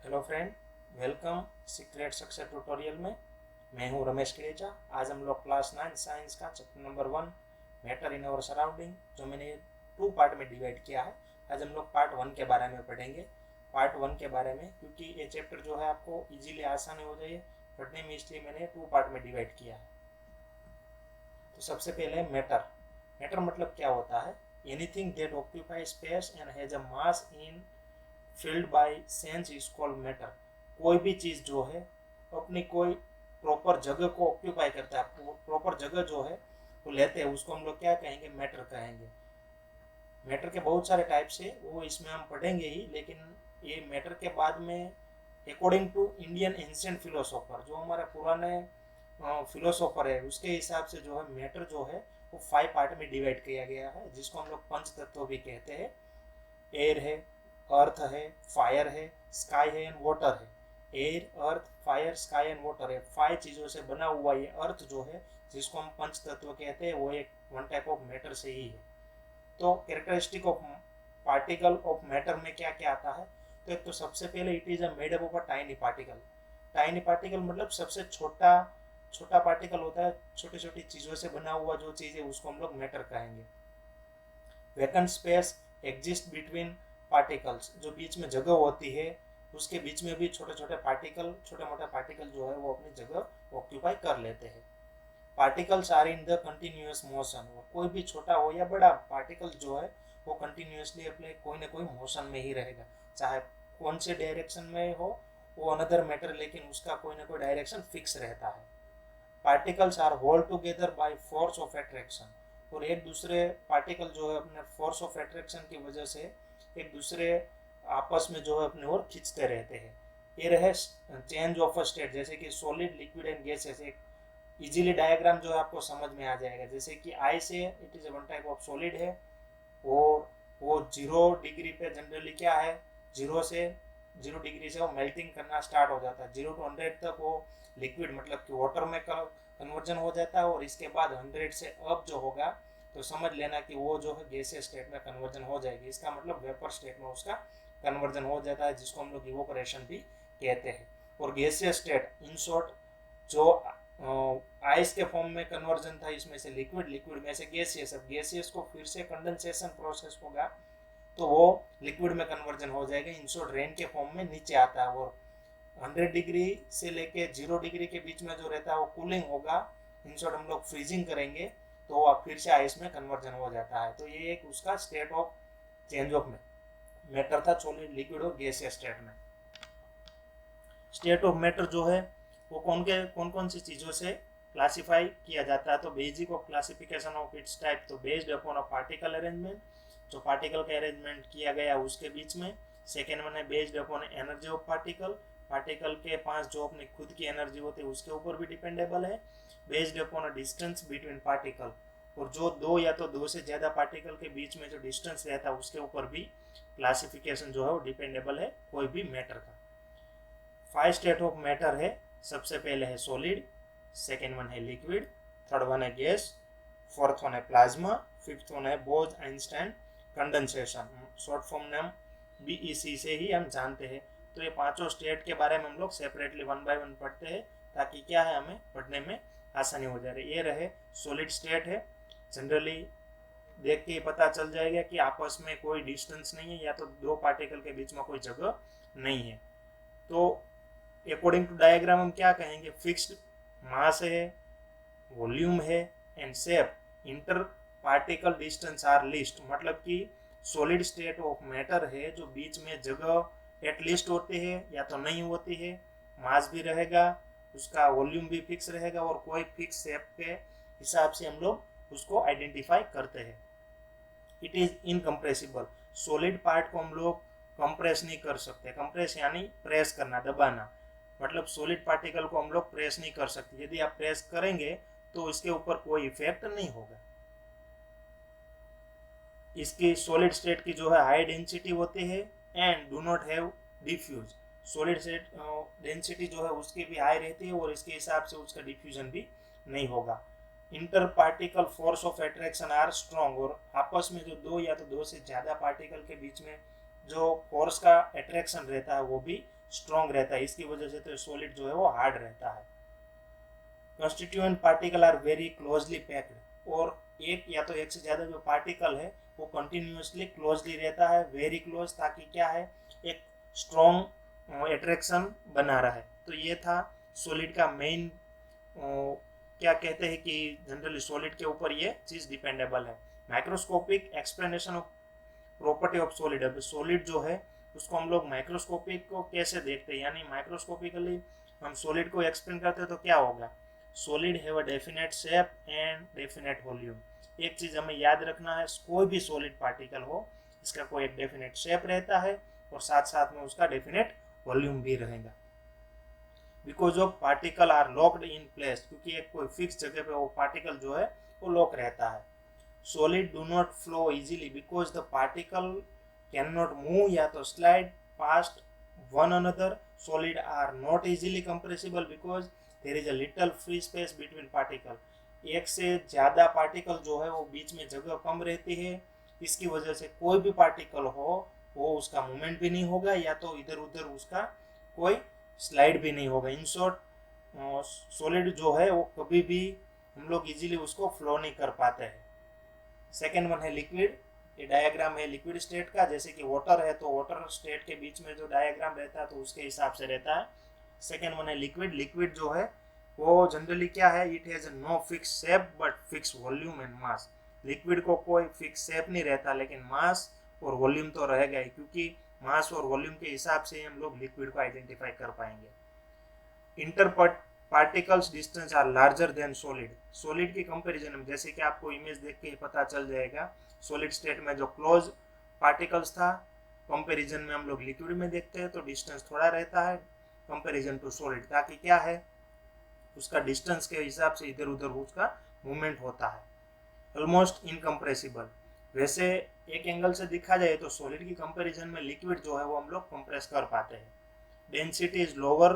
Hello friend, welcome secret success tutorial में। मैं हूं रमेश क्रेजा। आज हम लोग क्लास 9 साइंस का chapter number 1 matter in our surrounding, जो मैंने 2 पार्ट में डिवाइड किया है। आज हम लोग पार्ट 1 के बारे में पढ़ेंगे। पार्ट 1 के बारे में, क्योंकि ये चैप्टर जो है आपको इजीली आसानी हो जाए पढ़ने में, इसलिए मैंने 2 पार्ट में डिवाइड किया है। तो सबसे पहले मैटर। मैटर मतलब क्या होता है? Anything that occupy space and has a mass in field by sense is called matter. कोई भी चीज जो है अपनी कोई प्रॉपर जगह को ऑक्यूपाई करता है, प्रॉपर जगह जो है वो लेते हैं, उसको हम लोग क्या कहेंगे? मैटर कहेंगे। मैटर के बहुत सारे टाइप्स है, वो इसमें हम पढ़ेंगे ही, लेकिन ये मैटर के बाद में according to Indian ancient philosopher, जो हमारे पुराने फिलोसोफर है, उसके हिसाब से जो है मैटर जो है वो 5 पार्ट में डिवाइड किया गया है, जिसको हम लोग पंच तत्व भी कहते हैं। एयर है, अर्थ है, फायर है, स्काई है एंड वाटर है। Air, earth, fire, sky and water है। 5 चीज़ों से बना हुआ ये अर्थ जो है, जिसको हम पंच तत्व कहते हैं, वो एक वन टाइप ऑफ मैटर से ही है। तो characteristic of particle of matter में क्या क्या आता है? तो एक तो सबसे पहले it is a made up of a tiny particle. Tiny particle मतलब सबसे छोटा छोटा पार्टिकल होता है, छोटी छोटी चीज़ों से बना हुआ जो चीज़ है उसको हम लोग मैटर कहेंगे। Vacant space exist between particles, जो बीच में जगह होती है उसके बीच में भी छोटे छोटे पार्टिकल, छोटे मोटे पार्टिकल जो है वो अपनी जगह ऑक्यूपाई कर लेते हैं। Particles are in the continuous motion. कोई भी छोटा हो या बड़ा पार्टिकल जो है वो कंटिन्यूअसली अपने कोई ना कोई मोशन में ही रहेगा, चाहे कौन से डायरेक्शन में हो, वो अनदर मैटर, लेकिन उसका कोई ना कोई डायरेक्शन फिक्स रहता है। Particles are hold together by force of attraction. और एक दूसरे पार्टिकल जो है अपने फोर्स ऑफ अट्रैक्शन की वजह से एक दूसरे आपस में जो है अपने ओर खींचते रहते हैं। ये रहे चेंज ऑफ अ स्टेट, जैसे कि सॉलिड, लिक्विड एंड गैसेस। एक इजीली डायग्राम जो है आपको समझ में आ जाएगा, जैसे कि आई से it is one type of solid है, और वो 0 डिग्री पे जनरली क्या है, 0 डिग्री से वो मेल्टिंग करना स्टार्ट हो जाता है। 0 to 100 तक वो लिक्विड मतलब कि वाटर में कन्वर्जन हो जाता है, और इसके बाद 100 से अप जो होगा तो समझ लेना कि वो जो है गैसियस स्टेट में कन्वर्जन हो जाएगी। इसका मतलब वेपर स्टेट में उसका कन्वर्जन हो जाता है, जिसको हम लोग इवोपरेशन भी कहते हैं। और गैसियस स्टेट इन शॉर्ट, जो आइस के फॉर्म में कन्वर्जन था इसमें से लिक्विड, लिक्विड में से गैसियस, अब गैसियस को फिर से कंडेंसेशन प्रोसेस होगा तो वो लिक्विड में कन्वर्जन हो जाएगा। इन शॉर्ट रेन के फॉर्म में नीचे आता है, और 100 डिग्री से लेके 0 डिग्री के बीच में जो रहता है वो कूलिंग होगा। इन शॉर्ट हम लोग फ्रीजिंग करेंगे तो वो फिर से आइस में कन्वर्जन हो जाता है। तो ये एक उसका state of change of matter था, सॉलिड, लिक्विड और गैसियस स्टेट में। स्टेट ऑफ मैटर जो है वो कौन कौन सी चीज़ों से क्लासिफाई किया जाता है? तो basic of classification of its type, तो based upon a particle arrangement, जो पार्टिकल का अरेंजमेंट किया गया उसके बीच में। सेकेंड वन है based upon energy of particle, particle के पास जो अपनी खुद की एनर्जी होती है उसके ऊपर भी डिपेंडेबल है। Based upon a distance between particle, और जो दो या तो दो से ज़्यादा पार्टिकल के बीच में जो डिस्टेंस रहता है उसके ऊपर भी क्लासिफिकेशन जो है वो डिपेंडेबल है कोई भी मैटर का। 5 स्टेट ऑफ मैटर है। सबसे पहले है सॉलिड, सेकेंड वन है लिक्विड, थर्ड वन है गैस, फोर्थ वन है प्लाज्मा, फिफ्थ वन है बोज आइंस्टाइन कंडेंसेशन। शॉर्ट फॉर्म नाम बीईसी से ही हम जानते हैं। तो ये पांचों स्टेट के बारे में हम लोग सेपरेटली वन बाय वन पढ़ते हैं, ताकि क्या है हमें पढ़ने में आसानी हो जाए। ये रहे सॉलिड स्टेट है। जनरली देख के पता चल जाएगा कि आपस में कोई डिस्टेंस नहीं है, या तो दो पार्टिकल के बीच में कोई जगह नहीं है। तो अकॉर्डिंग टू डायग्राम हम क्या कहेंगे? फिक्स्ड मास है, वॉल्यूम है and shape, inter particle distance are least. मतलब कि सॉलिड स्टेट ऑफ मैटर है जो बीच में जगह एटलीस्ट होती है या तो नहीं होती है, मास भी रहेगा, उसका वॉल्यूम भी फिक्स रहेगा, और कोई फिक्स शेप के हिसाब से हम लोग उसको आइडेंटिफाई करते हैं। It is incompressible. Solid part को हम लोग कंप्रेस नहीं कर सकते। कंप्रेस यानी प्रेस करना, दबाना। मतलब सॉलिड पार्टिकल को हम लोग प्रेस नहीं कर सकते। यदि आप प्रेस करेंगे तो इसके ऊपर कोई इफेक्ट नहीं होगा। इसकी सॉलिड स्टेट की जो है हाई डेंसिटी होती है and do not have diffuse. Solid state density जो है उसकी भी हाई रहती है, और इसके हिसाब से उसका डिफ्यूजन भी नहीं होगा। Inter particle force of attraction are strong, और आपस में जो दो या तो दो से ज़्यादा पार्टिकल के बीच में जो फोर्स का अट्रैक्शन रहता है वो भी स्ट्रॉन्ग रहता है, इसकी वजह से तो सॉलिड जो है वो हार्ड रहता है। Constituent particle are very closely packed, और एक या तो एक से ज़्यादा जो पार्टिकल है वो कंटिन्यूसली क्लोजली रहता है, वेरी क्लोज, ताकि क्या है एक स्ट्रॉन्ग अट्रैक्शन बना रहा है। तो ये था सॉलिड का मेन, क्या कहते हैं कि जनरली सॉलिड के ऊपर ये चीज़ डिपेंडेबल है। Microscopic explanation of property of solid. अब सॉलिड जो है उसको हम लोग माइक्रोस्कोपिक को कैसे देखते हैं, यानी माइक्रोस्कोपिकली हम सॉलिड को एक्सप्लेन करते हैं तो क्या होगा, solid have a definite shape and definite volume. एक चीज़ हमें याद रखना है, कोई भी सॉलिड पार्टिकल हो इसका कोई एक डेफिनेट शेप रहता है और साथ साथ में उसका डेफिनेट वॉल्यूम भी रहेगा। Because of particle are locked in place, क्योंकि एक कोई फिक्स जगह पे वो पार्टिकल जो है वो लॉक रहता है। Solid do not flow easily because the particle can not move या तो slide past one another. Solid are not easily compressible because there is a little free space between particle. एक से ज़्यादा पार्टिकल जो है वो बीच में जगह कम रहती है, इसकी वजह से कोई भी पार्टिकल हो वो उसका मूवमेंट भी नहीं होगा या तो इधर उधर उसका कोई स्लाइड भी नहीं होगा। इन शॉर्ट सॉलिड जो है वो कभी भी हम लोग इजीली उसको फ्लो नहीं कर पाते हैं। सेकेंड वन है लिक्विड। ये डायग्राम है लिक्विड स्टेट का, जैसे कि वाटर है तो वाटर स्टेट के बीच में जो डायग्राम रहता है तो उसके हिसाब से रहता है। सेकेंड वन है लिक्विड। लिक्विड जो है वो जनरली क्या है, it has no fix shape but fix volume and mass. Liquid को कोई फिक्स शेप नहीं रहता लेकिन मास और वॉल्यूम तो रहेगा ही, क्योंकि मास और वॉल्यूम के हिसाब से हम लोग लिक्विड को आइडेंटिफाई कर पाएंगे। Inter particles distance are larger than solid. Solid की कंपैरिजन में जैसे कि आपको इमेज देख के पता चल जाएगा, सॉलिड स्टेट में जो क्लोज पार्टिकल्स था कंपैरिजन में हम लोग लिक्विड में देखते हैं तो डिस्टेंस थोड़ा रहता है कंपैरिजन टू सॉलिड, ताकि क्या है उसका डिस्टेंस के हिसाब से इधर उधर उसका मूवमेंट होता है। Almost incompressible. वैसे एक एंगल से देखा जाए तो सॉलिड की कंपैरिजन में लिक्विड जो है वो हम लोग कंप्रेस कर पाते हैं। Density is lower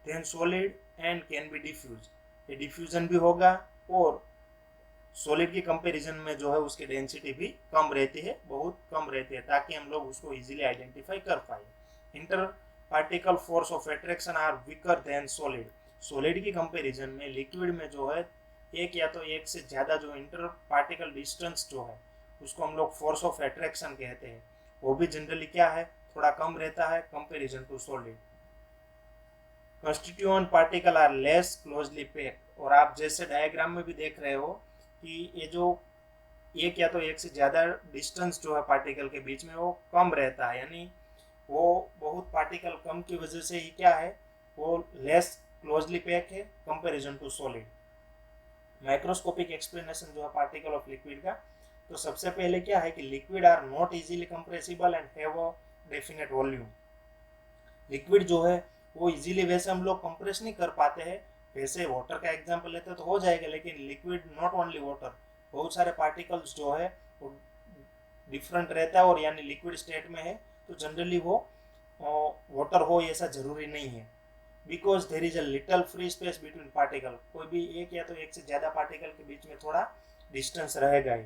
than solid and can be diffuse. ये डिफ्यूजन भी होगा और सॉलिड की कंपैरिजन में जो है उसकी डेंसिटी भी कम रहती है, बहुत कम रहती है, ताकि हम लोग उसको इजीली आइडेंटिफाई कर पाए। Inter particle force of attraction are weaker than solid. Solid की कंपैरिजन में लिक्विड में जो है एक या तो एक से ज़्यादा जो इंटर पार्टिकल डिस्टेंस जो है उसको हम लोग फोर्स ऑफ अट्रैक्शन कहते हैं, वो भी जनरली क्या है थोड़ा कम रहता है comparison to solid. Constituent particle are less closely packed. और आप जैसे डायग्राम में भी देख रहे हो कि ये जो एक या तो एक से ज़्यादा डिस्टेंस जो है पार्टिकल के बीच में वो कम रहता है, यानी वो बहुत पार्टिकल कम की वजह से ही क्या है वो लेस क्लोजली पैक है comparison to solid. Microscopic explanation जो है पार्टिकल ऑफ लिक्विड का, तो सबसे पहले क्या है कि liquid are not easily compressible and have a definite volume. Liquid जो है वो इजीली वैसे हम लोग कंप्रेस नहीं कर पाते हैं, वैसे वाटर का एग्जांपल लेते तो हो जाएगा, लेकिन लिक्विड नॉट ओनली वाटर, बहुत सारे पार्टिकल्स जो है वो डिफरेंट रहता है और यानी लिक्विड स्टेट में है तो जनरली वो वाटर हो ऐसा जरूरी नहीं है। Because there is a little free space between particle, कोई भी एक या तो एक से ज़्यादा पार्टिकल के बीच में थोड़ा डिस्टेंस रहेगा ही।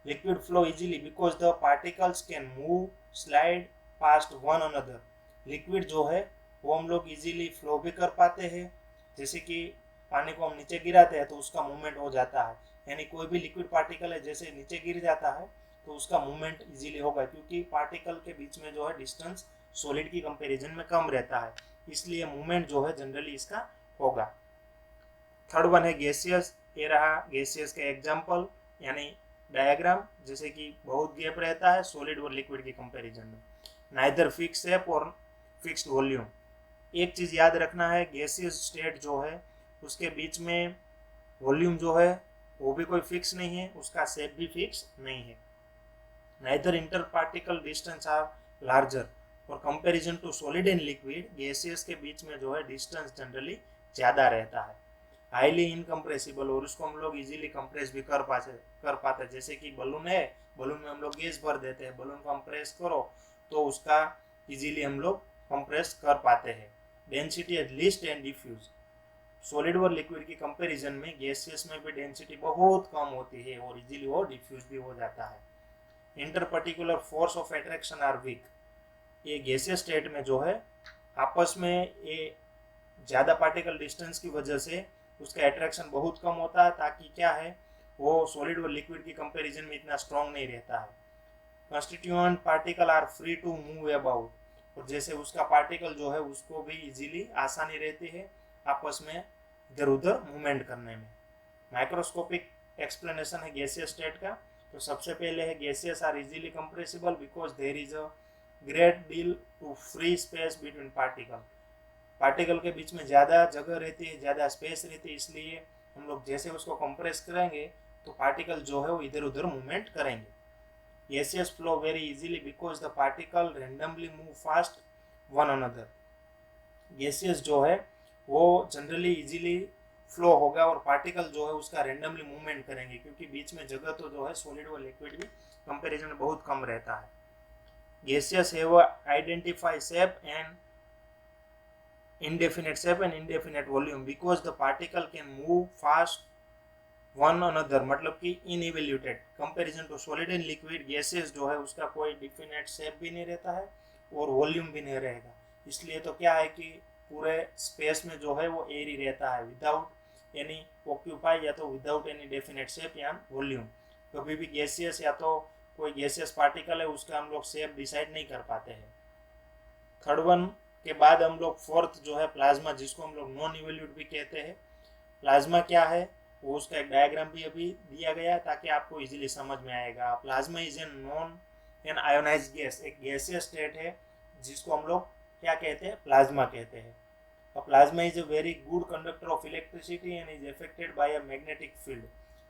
Liquid flow easily because the particles can move slide past one another. Liquid जो है वो हम लोग इजीली फ्लो भी कर पाते हैं, जैसे कि पानी को हम नीचे गिराते हैं तो उसका मूवमेंट हो जाता है, यानी कोई भी लिक्विड पार्टिकल है जैसे नीचे गिर जाता है तो उसका मूवमेंट इजीली होगा, क्योंकि पार्टिकल के बीच में जो है डिस्टेंस सॉलिड की कंपैरिजन में कम रहता है, इसलिए मूवमेंट जो है जनरली इसका होगा। थर्ड वन है गैसियस। ये रहा गैसियस का एग्जांपल यानी डायग्राम, जैसे कि बहुत गैप रहता है सॉलिड और लिक्विड की कंपैरिजन में, नाइदर फिक्स शेप और फिक्स्ड वॉल्यूम। एक चीज़ याद रखना है, गैसियस स्टेट जो है उसके बीच में वॉल्यूम जो है वो भी कोई फिक्स नहीं है, उसका शेप भी फिक्स नहीं है। Neither inter particle distance are larger. और comparison to solid and liquid gaseous के बीच में जो है डिस्टेंस जनरली ज़्यादा रहता है। हाईली इनकम्प्रेसिबल, और उसको हम लोग इजीली कंप्रेस भी कर पाते जैसे कि बलून है, बलून में हम लोग गैस भर देते हैं, बलून को हम प्रेस करो तो उसका इजीली हम लोग कंप्रेस कर पाते हैं। Density at least and diffuse. Solid और लिक्विड की कंपैरिजन में गैसियस में भी डेंसिटी बहुत कम होती है और इजीली वो डिफ्यूज भी हो जाता है। Inter particular force of attraction are weak. ये गैसियस स्टेट में जो है आपस में ये ज़्यादा पार्टिकल डिस्टेंस की वजह से उसका अट्रैक्शन बहुत कम होता है, ताकि क्या है वो सॉलिड और लिक्विड की कंपैरिजन में इतना स्ट्रांग नहीं रहता है। Constituent particle are free to move about, और जैसे उसका पार्टिकल जो है उसको भी इजीली आसानी रहती है आपस में इधर उधर मूवमेंट करने में। माइक्रोस्कोपिक एक्सप्लेनेशन है गैसियस स्टेट का। तो सबसे पहले है gaseous are easily compressible because there is a great deal to free space between particle. Particle के बीच में ज़्यादा जगह रहती है, ज़्यादा स्पेस रहती है, इसलिए हम लोग जैसे उसको कंप्रेस करेंगे तो पार्टिकल जो है वो इधर उधर मूवमेंट करेंगे। Gaseous flow very easily because the particle randomly move fast one another। Gaseous जो है वो जनरली इजीली फ्लो होगा और पार्टिकल जो है उसका रेंडमली मूवमेंट करेंगे, क्योंकि बीच में जगह तो जो है सॉलिड और लिक्विड भी कंपैरिजन में बहुत कम रहता है। Gaseous have identify shape and indefinite volume because the particle can move fast one another, मतलब कि इनइवेल्यूटेड। Comparison to solid and liquid gases जो है उसका कोई डिफिनेट शेप भी नहीं रहता है और वॉल्यूम भी नहीं रहेगा। इसलिए तो क्या है कि पूरे स्पेस में जो है वो एयर ही रहता है विदाउट एनी ऑक्यूपाई या तो विदाउट एनी डेफिनेट शेप या वॉल्यूम। कभी भी गैसियस या तो कोई गैसियस पार्टिकल है उसका हम लोग शेप डिसाइड नहीं कर पाते हैं। थर्ड वन के बाद हम लोग फोर्थ जो है प्लाज्मा, जिसको हम लोग नॉन इवेल्यूट भी कहते हैं। प्लाज्मा क्या है वो उसका एक डायग्राम भी अभी दिया गया है ताकि आपको इजीली समझ में आएगा। Plasma is an ionised gas, एक गैसीय स्टेट है जिसको हम लोग क्या कहते हैं, प्लाज्मा कहते हैं। Plasma is a very good conductor of electricity and is affected by a magnetic field.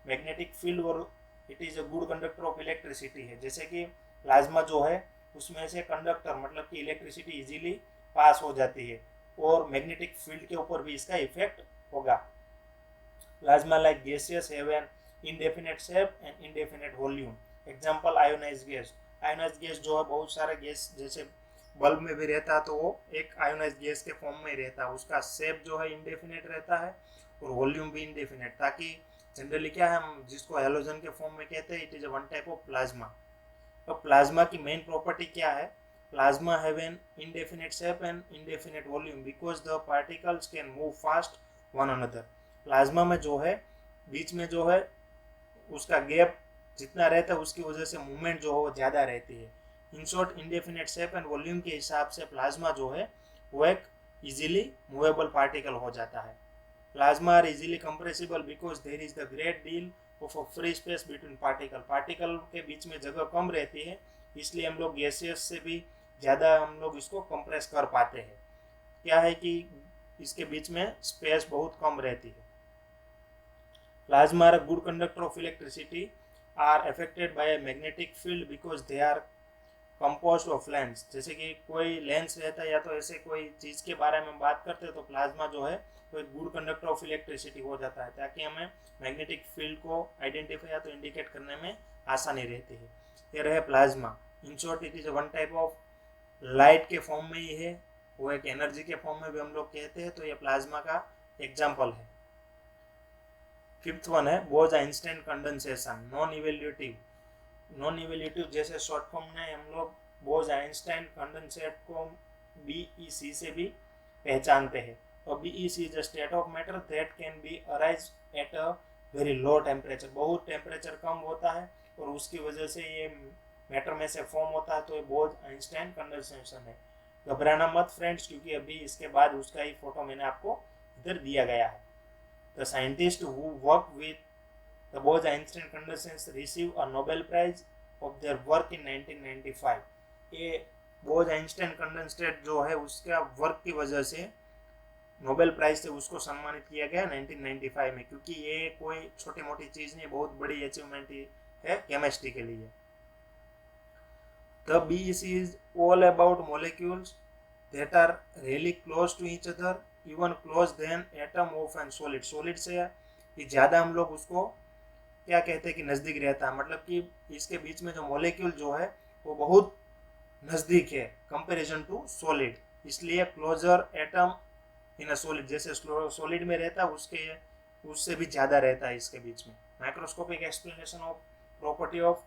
Magnetic field और it is a good conductor of electricity है। जैसे कि प्लाज्मा जो है उसमें से कंडक्टर मतलब कि इलेक्ट्रिसिटी इजीली पास हो जाती है और मैग्नेटिक फील्ड के ऊपर भी इसका इफेक्ट होगा। Plasma like gaseous have an indefinite shape and indefinite volume. Example ionized gas। Ionized gas जो है बहुत सारे गैस जैसे बल्ब में भी रहता है तो वो एक आयोनाइज्ड गैस के फॉर्म में रहता है, उसका शेप जो है इंडेफिनेट रहता है और वॉल्यूम भी इंडेफिनेट, ताकि जनरली क्या है हम जिसको हेलोजन के फॉर्म में कहते हैं, it is one type of plasma. तो प्लाज्मा की मेन प्रॉपर्टी क्या है, plasma have an indefinite shape and indefinite volume because the particles can move fast one another. Plasma में जो है बीच में जो है उसका गैप जितना रहता है उसकी वजह से मूवमेंट जो है वो ज़्यादा रहती है। In short indefinite shape and volume के हिसाब से प्लाज्मा जो है वो एक इजीली मूवेबल पार्टिकल हो जाता है। Plasma are easily compressible because there is the great deal of a free space between particle. Particle के बीच में जगह कम रहती है, इसलिए हम लोग गैसियस से भी ज़्यादा हम लोग इसको कंप्रेस कर पाते हैं। क्या है कि इसके बीच में स्पेस बहुत कम रहती है। Plasma are a good conductor of electricity, are affected by a magnetic field because they are composed of lens। जैसे कि कोई लेंस रहता है या तो ऐसे कोई चीज़ के बारे में बात करते हैं तो प्लाज्मा जो है वो एक गुड कंडक्टर ऑफ इलेक्ट्रिसिटी हो जाता है, ताकि हमें मैग्नेटिक फील्ड को आइडेंटिफाई या तो इंडिकेट करने में आसानी रहती है। ये रहे plasma. In short it is one type of light के फॉर्म में ही है, वो एक एनर्जी के फॉर्म में भी हम लोग कहते हैं, तो ये प्लाज्मा का एग्जाम्पल है। फिफ्थ वन है बोज आइंस्टाइन कंडेंसेशन, नॉन इवेल्यूटिव। नॉन इवेल्यूटिव जैसे शॉर्ट फॉर्म में हम लोग बोज आइंस्टाइन कंडेंसेट को BEC से भी पहचानते हैं। और BEC is a state of matter that can be arise at a very low temperature. बहुत टेम्परेचर कम होता है और उसकी वजह से ये मैटर में से फॉर्म होता है, तो ये बोज आइंस्टाइन कंडेंसेशन है। घबराना मत फ्रेंड्स, क्योंकि अभी इसके बाद उसका ही फोटो मैंने आपको इधर दिया गया है। The scientists who worked with the Bose-Einstein condensation received a Nobel Prize of their work in 1995। ये बोज-आइंस्टाइन कंडेंसेट जो है उसका वर्क की वजह से नोबेल प्राइज से उसको सम्मानित किया गया 1995 में, क्योंकि ये कोई छोटी मोटी चीज़ नहीं, बहुत बड़ी अचीवमेंट है केमिस्ट्री के लिए। The BEC is all about molecules that are really close to each other, even close than atom of an solid. Solid से ये ज़्यादा हम लोग उसको क्या कहते हैं कि नज़दीक रहता है, मतलब कि इसके बीच में जो मॉलिक्यूल जो है वो बहुत नज़दीक है कंपैरिजन टू सॉलिड, इसलिए closer atom in a solid जैसे सॉलिड में रहता है उससे भी ज़्यादा रहता है इसके बीच में। Microscopic explanation of property of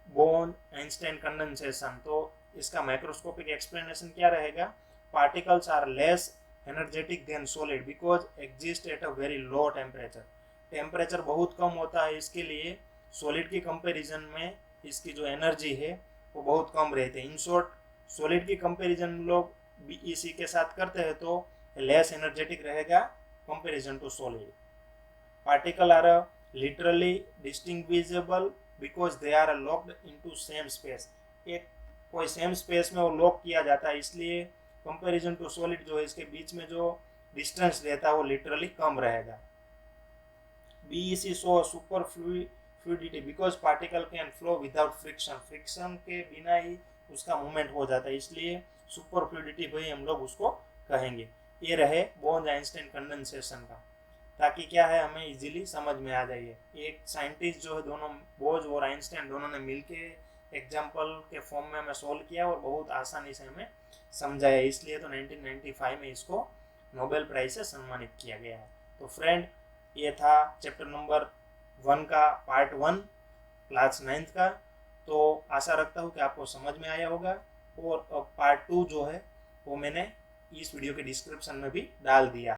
Bose Einstein condensation, तो इसका माइक्रोस्कोपिक एक्सप्लेनेशन क्या रहेगा, particles are less energetic than solid because exist at a very low temperature. Temperature बहुत कम होता है, इसके लिए सॉलिड की कंपैरिजन में इसकी जो एनर्जी है वो बहुत कम रहती है। इन शॉर्ट सॉलिड की कंपैरिजन लोग बीईसी के साथ करते हैं तो लेस एनर्जेटिक रहेगा comparison to solid. Particle are literally distinguishable because they are locked into same space. एक कोई सेम स्पेस में वो लॉक किया जाता है, इसलिए कंपैरिजन टू सॉलिड जो है इसके बीच में जो डिस्टेंस रहता है वो लिटरली कम रहेगा। BEC show super fluidity because particle can flow without friction. Friction के बिना ही उसका मूवमेंट हो जाता है, इसलिए सुपर फ्लूइडिटी भाई हम लोग उसको कहेंगे। ये रहे बोर्न आइंस्टाइन कंडेंसेशन का, ताकि क्या है हमें इजीली समझ में आ जाइए। एक साइंटिस्ट जो है, दोनों बोर्न और आइंस्टाइन दोनों ने मिलके एग्जाम्पल के फॉर्म में हमें सोल्व किया और बहुत आसानी से हमें समझाया, इसलिए तो 1995 में इसको नोबेल प्राइज से सम्मानित किया गया है। तो फ्रेंड, ये था चैप्टर नंबर 1 का पार्ट 1 क्लास 9th का। तो आशा रखता हूँ कि आपको समझ में आया होगा, और पार्ट 2 जो है वो मैंने इस वीडियो के डिस्क्रिप्शन में भी डाल दिया।